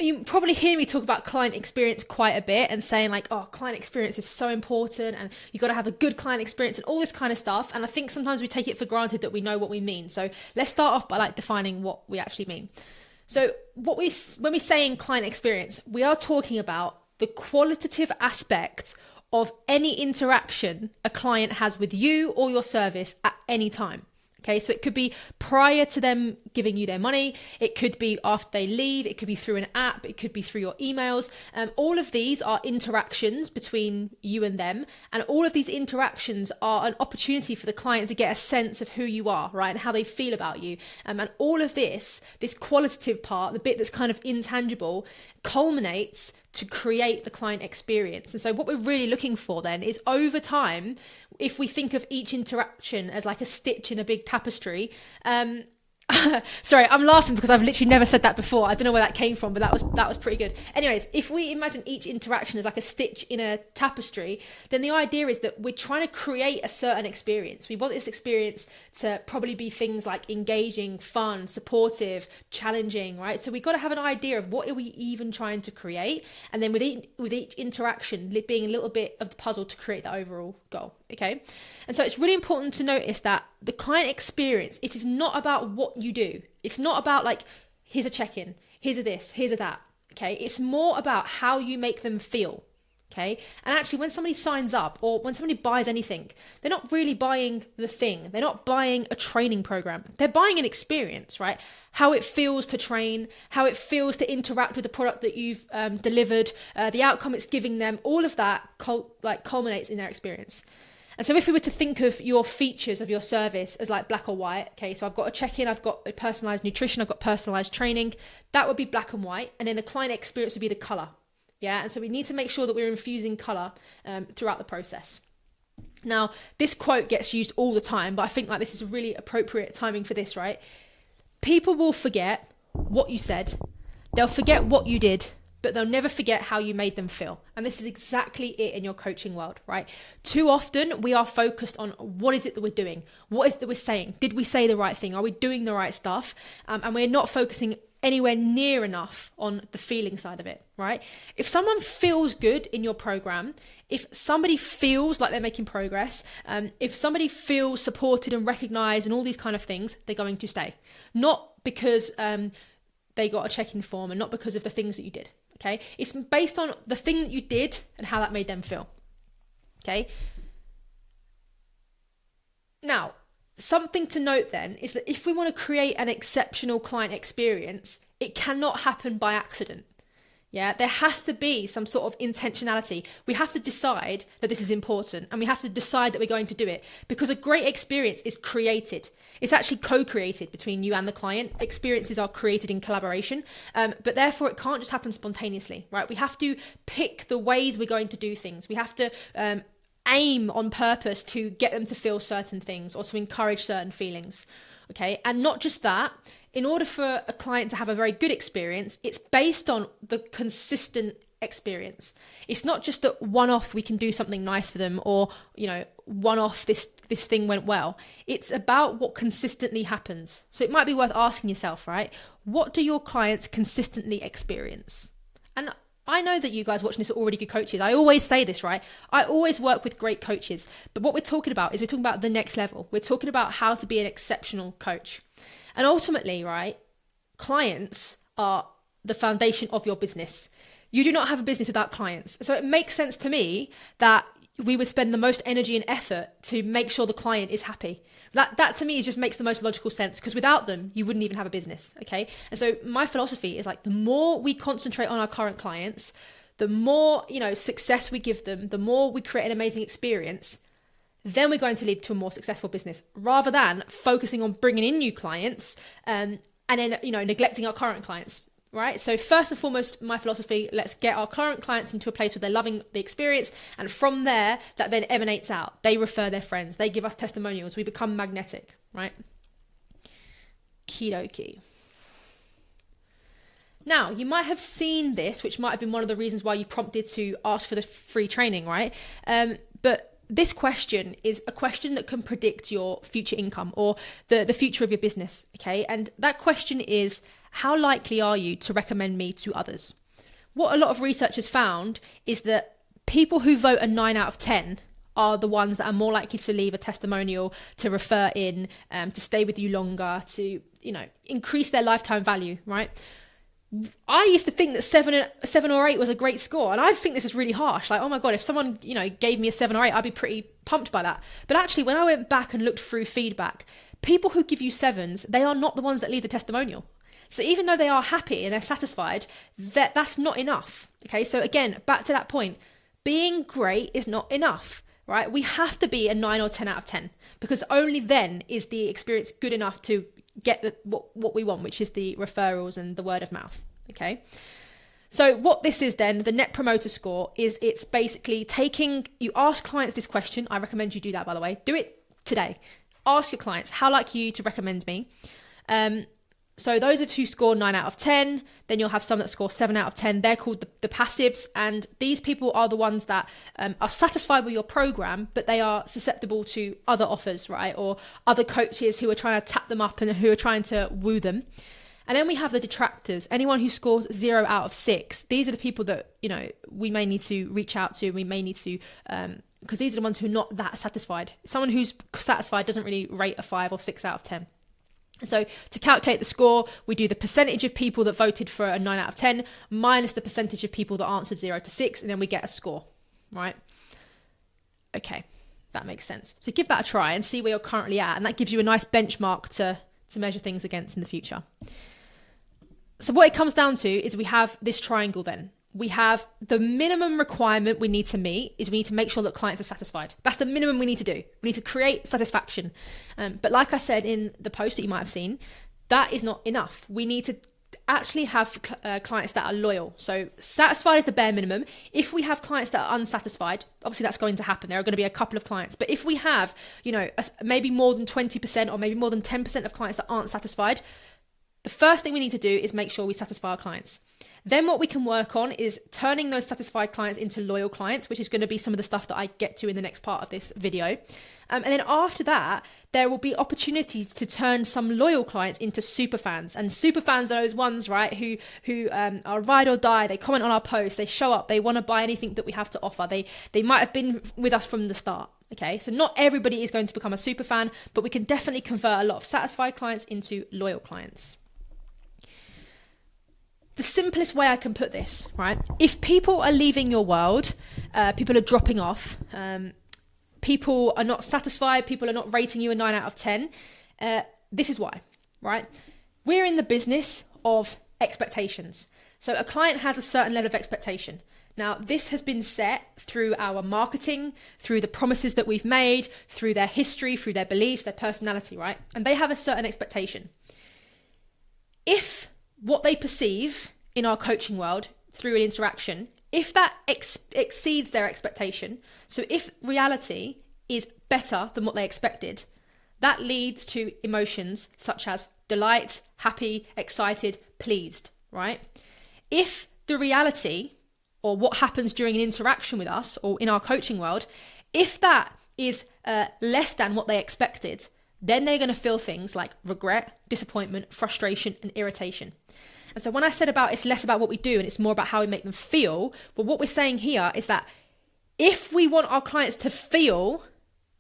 you probably hear me talk about client experience quite a bit and saying like, oh, client experience is so important and you got to have a good client experience and all this kind of stuff. And I think sometimes we take it for granted that we know what we mean. So let's start off by like defining what we actually mean. So when we say in client experience, we are talking about the qualitative aspect of any interaction a client has with you or your service at any time. Okay, so it could be prior to them giving you their money. It could be after they leave. It could be through an app. It could be through your emails. All of these are interactions between you and them. And all of these interactions are an opportunity for the client to get a sense of who you are, right? And how they feel about you. And all of this qualitative part, the bit that's kind of intangible, culminates to create the client experience. And so what we're really looking for then is over time, if we think of each interaction as like a stitch in a big tapestry, sorry, I'm laughing because I've literally never said that before. I don't know where that came from, but that was pretty good. Anyways, if we imagine each interaction as like a stitch in a tapestry, then the idea is that we're trying to create a certain experience. We want this experience to probably be things like engaging, fun, supportive, challenging, right? So we've got to have an idea of what are we even trying to create, and then with each interaction being a little bit of the puzzle to create the overall goal. Okay, and so it's really important to notice that the client experience, it is not about what you do. It's not about like, here's a check-in, here's a this, here's a that. Okay, it's more about how you make them feel. Okay, and actually when somebody signs up or when somebody buys anything, they're not really buying the thing. They're not buying a training program. They're buying an experience, right? How it feels to train, how it feels to interact with the product that you've delivered, the outcome it's giving them, all of that culminates in their experience. And so if we were to think of your features of your service as like black or white, okay, so I've got a check-in, I've got a personalized nutrition, I've got personalized training, that would be black and white. And then the client experience would be the color. Yeah. And so we need to make sure that we're infusing color throughout the process. Now, this quote gets used all the time, but I think like this is a really appropriate timing for this, right? People will forget what you said. They'll forget what you did, but they'll never forget how you made them feel. And this is exactly it in your coaching world, right? Too often we are focused on what is it that we're doing? What is it that we're saying? Did we say the right thing? Are we doing the right stuff? And we're not focusing anywhere near enough on the feeling side of it, right? If someone feels good in your program, if somebody feels like they're making progress, if somebody feels supported and recognized and all these kind of things, they're going to stay. Not because they got a check-in form and not because of the things that you did. Okay, it's based on the thing that you did and how that made them feel. Okay. Now, something to note then is that if we want to create an exceptional client experience, it cannot happen by accident. Yeah, there has to be some sort of intentionality. We have to decide that this is important and we have to decide that we're going to do it, because a great experience is created. It's actually co-created between you and the client. Experiences are created in collaboration, but therefore it can't just happen spontaneously, right? We have to pick the ways we're going to do things. We have to aim on purpose to get them to feel certain things or to encourage certain feelings. Okay, and not just that, in order for a client to have a very good experience, it's based on the consistent experience. It's not just that one-off we can do something nice for them, or, you know, one-off this thing went well. It's about what consistently happens. So it might be worth asking yourself, right? What do your clients consistently experience? And I know that you guys watching this are already good coaches. I always say this, right? I always work with great coaches. But what we're talking about is we're talking about the next level. We're talking about how to be an exceptional coach. And ultimately, right, clients are the foundation of your business. You do not have a business without clients. So it makes sense to me that we would spend the most energy and effort to make sure the client is happy. That to me just makes the most logical sense, because without them, you wouldn't even have a business, okay? And so my philosophy is like, the more we concentrate on our current clients, the more, you know, success we give them, the more we create an amazing experience, then we're going to lead to a more successful business, rather than focusing on bringing in new clients and then, you know, neglecting our current clients. Right. So first and foremost, my philosophy, let's get our current clients into a place where they're loving the experience. And from there, that then emanates out. They refer their friends. They give us testimonials. We become magnetic. Right. Kidoki. Now, you might have seen this, which might have been one of the reasons why you prompted to ask for the free training. Right. But this question is a question that can predict your future income or the future of your business. Okay. And that question is, how likely are you to recommend me to others? What a lot of research has found is that people who vote a 9 out of 10 are the ones that are more likely to leave a testimonial, to refer in, to stay with you longer, to, increase their lifetime value, right? I used to think that 7 or 8 was a great score. And I think this is really harsh. Like, oh my God, if someone, gave me a 7 or 8, I'd be pretty pumped by that. But actually, when I went back and looked through feedback, people who give you 7s, they are not the ones that leave the testimonial. So even though they are happy and they're satisfied, that's not enough. Okay. So again, back to that point, being great is not enough, right? We have to be a 9 or 10 out of 10, because only then is the experience good enough to get what we want, which is the referrals and the word of mouth. Okay. So what this is then, the net promoter score, is it's basically you ask clients this question. I recommend you do that, by the way. Do it today. Ask your clients, how like you to recommend me? So those of who score 9 out of 10, then you'll have some that score 7 out of 10. They're called the passives. And these people are the ones that are satisfied with your program, but they are susceptible to other offers, right? Or other coaches who are trying to tap them up and who are trying to woo them. And then we have the detractors, anyone who scores 0 out of 6. These are the people that, we may need to reach out to. We may need to, because these are the ones who are not that satisfied. Someone who's satisfied doesn't really rate a 5 or 6 out of 10. So to calculate the score, we do the percentage of people that voted for a 9 out of 10 minus the percentage of people that answered 0 to 6, and then we get a score, right? Okay, that makes sense. So give that a try and see where you're currently at, and that gives you a nice benchmark to measure things against in the future. So what it comes down to is we have this triangle then. We have the minimum requirement we need to meet is we need to make sure that clients are satisfied. That's the minimum we need to do. We need to create satisfaction. But like I said in the post that you might have seen, that is not enough. We need to actually have clients that are loyal. So satisfied is the bare minimum. If we have clients that are unsatisfied, obviously that's going to happen. There are going to be a couple of clients. But if we have, maybe more than 20% or maybe more than 10% of clients that aren't satisfied, the first thing we need to do is make sure we satisfy our clients. Then what we can work on is turning those satisfied clients into loyal clients, which is going to be some of the stuff that I get to in the next part of this video. And then after that, there will be opportunities to turn some loyal clients into super fans. And super fans are those ones, right, who are ride or die. They comment on our posts, they show up, they want to buy anything that we have to offer. They might have been with us from the start. Okay, so not everybody is going to become a super fan, but we can definitely convert a lot of satisfied clients into loyal clients. The simplest way I can put this, right? If people are leaving your world, people are dropping off, people are not satisfied, people are not rating you a 9 out of 10, this is why, right? We're in the business of expectations. So a client has a certain level of expectation. Now, this has been set through our marketing, through the promises that we've made, through their history, through their beliefs, their personality, right? And they have a certain expectation. If what they perceive in our coaching world through an interaction, if that exceeds their expectation, so if reality is better than what they expected, that leads to emotions such as delight, happy, excited, pleased, right? If the reality or what happens during an interaction with us or in our coaching world, if that is less than what they expected, then they're going to feel things like regret, disappointment, frustration, and irritation. And so when I said about it's less about what we do and it's more about how we make them feel, well, what we're saying here is that if we want our clients to feel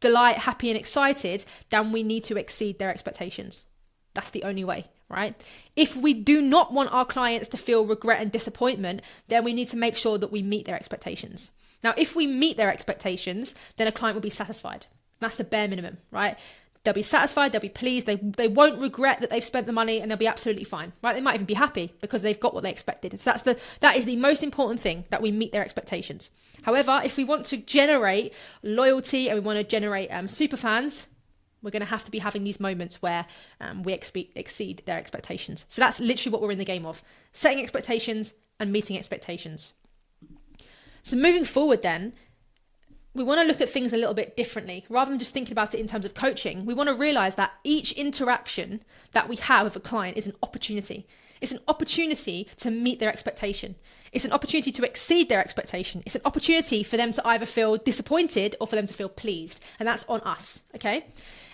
delight, happy, and excited, then we need to exceed their expectations. That's the only way, right? If we do not want our clients to feel regret and disappointment, then we need to make sure that we meet their expectations. Now, if we meet their expectations, then a client will be satisfied. That's the bare minimum, right? They'll be satisfied, they'll be pleased, they won't regret that they've spent the money, and they'll be absolutely fine, right? They might even be happy because they've got what they expected. So that is the most important thing, that we meet their expectations. However, if we want to generate loyalty and we want to generate super fans, we're going to have to be having these moments where we exceed their expectations. So that's literally what we're in the game of, setting expectations and meeting expectations. So moving forward then, we want to look at things a little bit differently. Rather than just thinking about it in terms of coaching, we want to realize that each interaction that we have with a client is an opportunity. It's an opportunity to meet their expectation. It's an opportunity to exceed their expectation. It's an opportunity for them to either feel disappointed or for them to feel pleased. And that's on us, okay?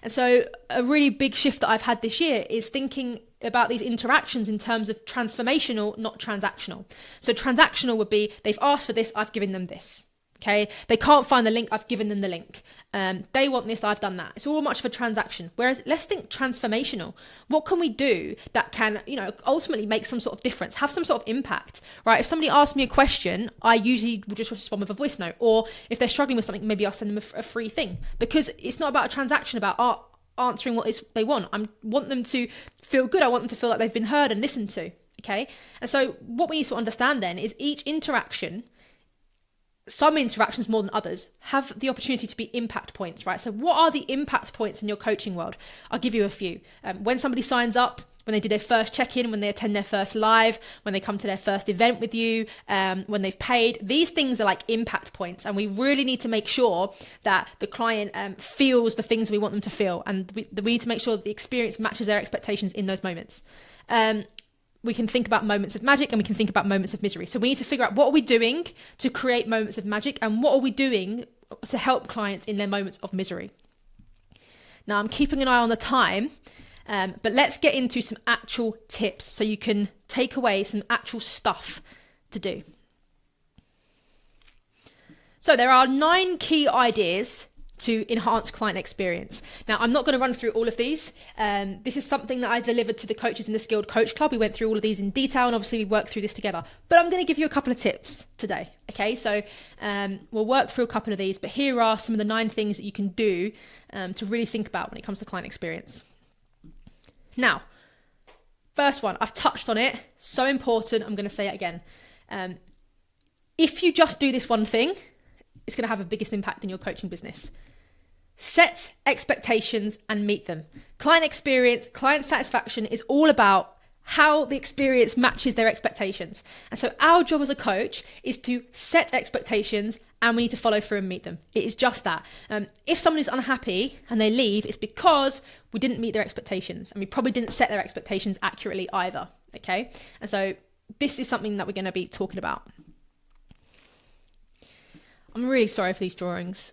And so a really big shift that I've had this year is thinking about these interactions in terms of transformational, not transactional. So transactional would be, they've asked for this, I've given them this. Okay, they can't find the link, I've given them the link. They want this, I've done that. It's all much of a transaction. Whereas let's think transformational. What can we do that can, ultimately make some sort of difference, have some sort of impact, right? If somebody asks me a question, I usually will just respond with a voice note. Or if they're struggling with something, maybe I'll send them a free thing. Because it's not about a transaction, about answering what they want. I want them to feel good. I want them to feel like they've been heard and listened to. Okay. And so what we need to understand then is each interaction, some interactions more than others, have the opportunity to be impact points, right? So what are the impact points in your coaching world? I'll give you a few. When somebody signs up, when they do their first check-in, when they attend their first live, when they come to their first event with you, when they've paid, these things are like impact points. And we really need to make sure that the client feels the things we want them to feel. And we need to make sure that the experience matches their expectations in those moments. We can think about moments of magic and we can think about moments of misery. So we need to figure out, what are we doing to create moments of magic, and what are we doing to help clients in their moments of misery? Now, I'm keeping an eye on the time, but let's get into some actual tips so you can take away some actual stuff to do. So there are 9 key ideas to enhance client experience. Now, I'm not going to run through all of these. This is something that I delivered to the coaches in the Skilled Coach Club. We went through all of these in detail, and obviously we worked through this together. But I'm going to give you a couple of tips today. Okay, so we'll work through a couple of these, but here are some of the 9 things that you can do to really think about when it comes to client experience. Now, first one, I've touched on it. So important, I'm going to say it again. If you just do this one thing, it's going to have the biggest impact in your coaching business. Set expectations and meet them. Client experience, client satisfaction is all about how the experience matches their expectations. And so our job as a coach is to set expectations, and we need to follow through and meet them. It is just that. If someone is unhappy and they leave, it's because we didn't meet their expectations, and we probably didn't set their expectations accurately either. Okay. And so this is something that we're going to be talking about. I'm really sorry for these drawings.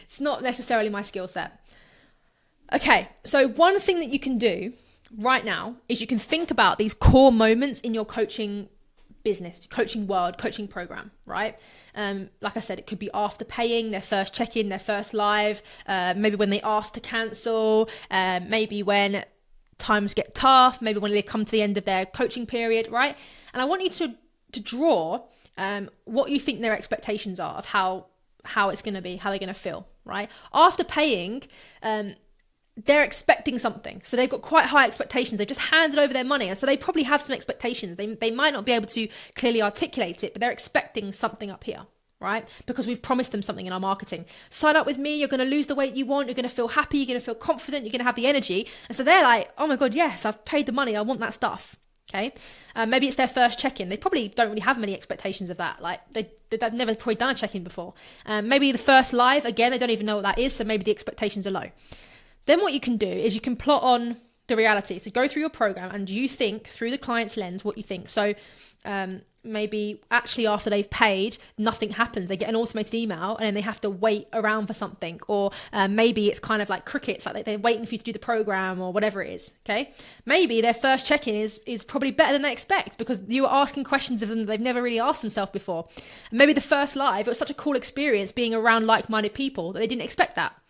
It's not necessarily my skill set. Okay, so one thing that you can do right now is you can think about these core moments in your coaching business, coaching world, coaching program, right? Like I said, it could be after paying, their first check-in, their first live, maybe when they ask to cancel, maybe when times get tough, maybe when they come to the end of their coaching period, right? And I want you to draw what you think their expectations are of how it's going to be, how they're going to feel, right? After paying, they're expecting something. So they've got quite high expectations. They've just handed over their money. And so they probably have some expectations. They might not be able to clearly articulate it, but they're expecting something up here, right? Because we've promised them something in our marketing. Sign up with me. You're going to lose the weight you want. You're going to feel happy. You're going to feel confident. You're going to have the energy. And so they're like, oh my God, yes, I've paid the money. I want that stuff. Okay. Maybe it's their first check-in. They probably don't really have many expectations of that. Like they've never probably done a check-in before. Maybe the first live, again, they don't even know what that is. So maybe the expectations are low. Then what you can do is you can plot on the reality. So go through your program and you think through the client's lens what you think. So maybe actually after they've paid, nothing happens. They get an automated email and then they have to wait around for something. Or maybe it's kind of like crickets, like they're waiting for you to do the program or whatever it is. Okay. Maybe their first check-in is probably better than they expect because you were asking questions of them that they've never really asked themselves before. And maybe the first live, it was such a cool experience being around like-minded people that they didn't expect that.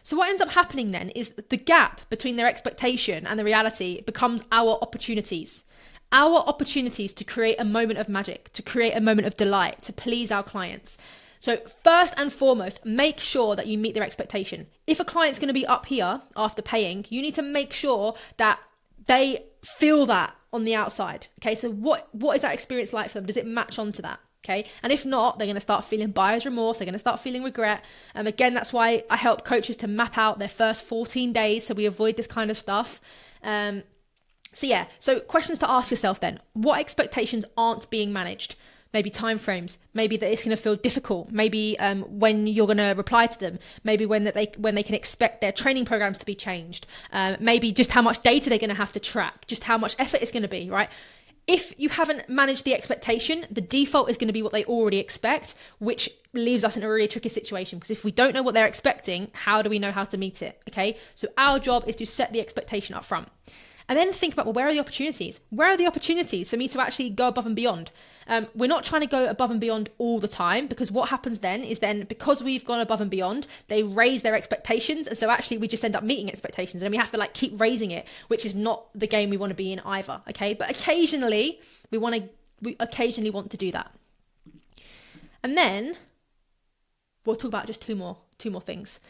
So what ends up happening then is the gap between their expectation and the reality becomes our opportunities. Our opportunities to create a moment of magic, to create a moment of delight, to please our clients. So first and foremost, make sure that you meet their expectation. If a client's going to be up here after paying, you need to make sure that they feel that on the outside. Okay, so what is that experience like for them? Does it match onto that? Okay. And if not, they're going to start feeling buyer's remorse. They're going to start feeling regret. Again, that's why I help coaches to map out their first 14 days so we avoid this kind of stuff. So questions to ask yourself then. What expectations aren't being managed? Maybe timeframes. Maybe that it's going to feel difficult. Maybe when you're going to reply to them. Maybe when they can expect their training programs to be changed. Maybe just how much data they're going to have to track. Just how much effort it's going to be, right? If you haven't managed the expectation, the default is going to be what they already expect, which leaves us in a really tricky situation. Because if we don't know what they're expecting, how do we know how to meet it? Okay, so our job is to set the expectation up front. And then think about, well, where are the opportunities? Where are the opportunities for me to actually go above and beyond? We're not trying to go above and beyond all the time, because what happens then is because we've gone above and beyond, they raise their expectations. And so actually we just end up meeting expectations, and we have to like keep raising it, which is not the game we want to be in either. Okay. But occasionally we occasionally want to do that. And then we'll talk about just two more things.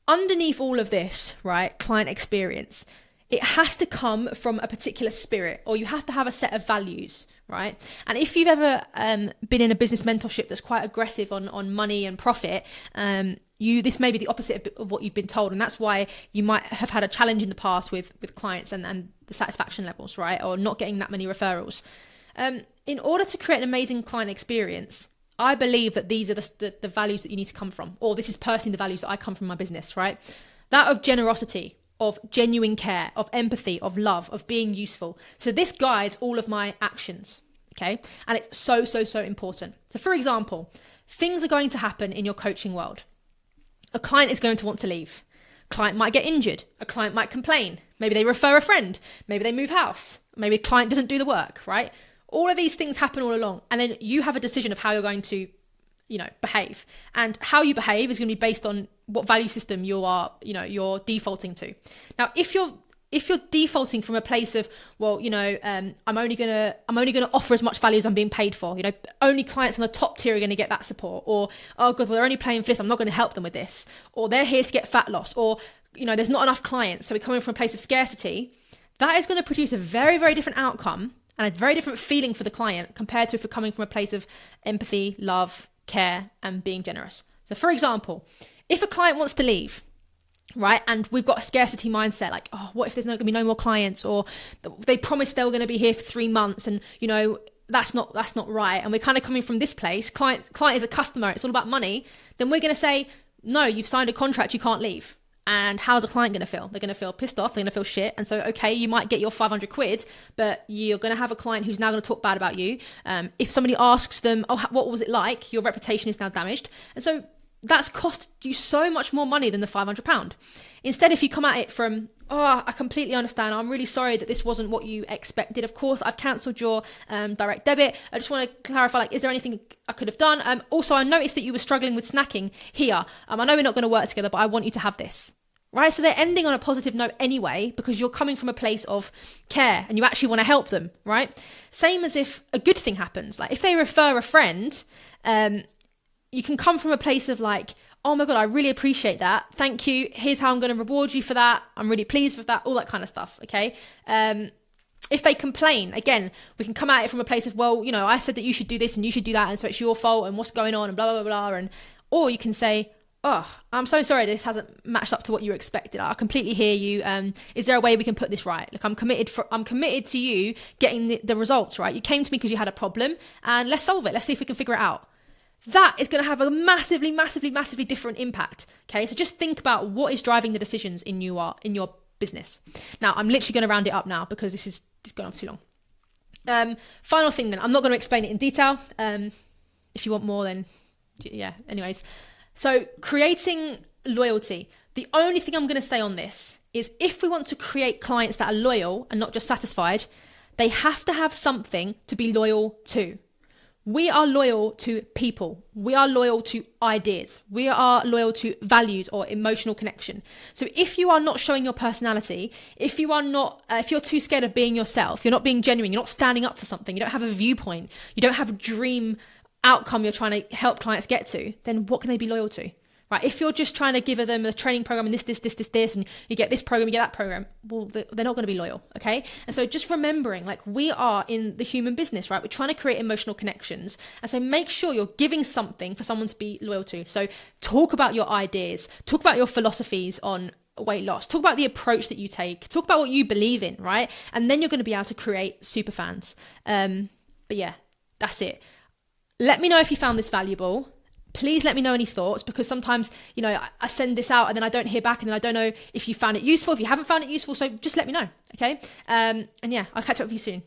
Underneath all of this, right, client experience, it has to come from a particular spirit, or you have to have a set of values, right? And if you've ever been in a business mentorship that's quite aggressive on money and profit, this may be the opposite of what you've been told, and that's why you might have had a challenge in the past with clients and the satisfaction levels, right, or not getting that many referrals. In order to create an amazing client experience, I believe that these are the values that you need to come from, or this is personally the values that I come from in my business, right? That of generosity, of genuine care, of empathy, of love, of being useful. So this guides all of my actions, okay? And it's so important. So for example, things are going to happen in your coaching world. A client is going to want to leave. A client might get injured. A client might complain. Maybe they refer a friend. Maybe they move house. Maybe a client doesn't do the work, right? All of these things happen all along. And then you have a decision of how you're going to, behave. And how you behave is going to be based on what value system you're defaulting to. Now, if you're defaulting from a place of, well, I'm only gonna offer as much value as I'm being paid for. Only clients on the top tier are going to get that support. Or, oh god, well, they're only paying for this, I'm not going to help them with this. Or they're here to get fat loss. Or there's not enough clients, so we're coming from a place of scarcity. That is going to produce a very, very different outcome and a very different feeling for the client compared to if we're coming from a place of empathy, love, care, and being generous. So for example, if a client wants to leave, right, and we've got a scarcity mindset, like, oh, what if there's not going to be no more clients, or they promised they were going to be here for 3 months, and that's not right, and we're kind of coming from this place, client is a customer, it's all about money, then we're going to say, no, you've signed a contract, you can't leave. And how's a client going to feel? They're going to feel pissed off. They're going to feel shit. And so, okay, you might get your 500 quid, but you're going to have a client who's now going to talk bad about you. If somebody asks them, oh, what was it like? Your reputation is now damaged. And so that's cost you so much more money than the £500. Instead, if you come at it from, oh, I completely understand. I'm really sorry that this wasn't what you expected. Of course, I've cancelled your direct debit. I just want to clarify, is there anything I could have done? Also, I noticed that you were struggling with snacking here. I know we're not going to work together, but I want you to have this. Right? So they're ending on a positive note anyway, because you're coming from a place of care and you actually want to help them, right? Same as if a good thing happens. Like if they refer a friend, you can come from a place of like, oh my God, I really appreciate that. Thank you. Here's how I'm going to reward you for that. I'm really pleased with that. All that kind of stuff. Okay. If they complain, again, we can come at it from a place of, well, I said that you should do this and you should do that, and so it's your fault and what's going on and blah, blah, blah, blah. Or you can say, oh, I'm so sorry this hasn't matched up to what you expected. I completely hear you. Is there a way we can put this right? Like I'm committed to you getting the results right. You came to me because you had a problem, and let's solve it. Let's see if we can figure it out. That is going to have a massively, massively, massively different impact. Okay, so just think about what is driving the decisions in your business. Now, I'm literally going to round it up now because this is gone on for too long. Final thing then, I'm not going to explain it in detail. If you want more, then yeah. Anyways. So creating loyalty. The only thing I'm going to say on this is if we want to create clients that are loyal and not just satisfied, they have to have something to be loyal to. We are loyal to people. We are loyal to ideas. We are loyal to values or emotional connection. So if you are not showing your personality, if you're too scared of being yourself, you're not being genuine, you're not standing up for something, you don't have a viewpoint, you don't have a dream outcome you're trying to help clients get to, then what can they be loyal to? Right? If you're just trying to give them a training program and this, and you get this program, you get that program, well, they're not going to be loyal. Okay. And so just remembering, like, we are in the human business, right? We're trying to create emotional connections. And so make sure you're giving something for someone to be loyal to. So talk about your ideas, talk about your philosophies on weight loss, talk about the approach that you take, talk about what you believe in, right? And then you're going to be able to create super fans. But yeah, that's it. Let me know if you found this valuable. Please let me know any thoughts, because sometimes, I send this out and then I don't hear back, and then I don't know if you found it useful, if you haven't found it useful. So just let me know. Okay. And yeah, I'll catch up with you soon.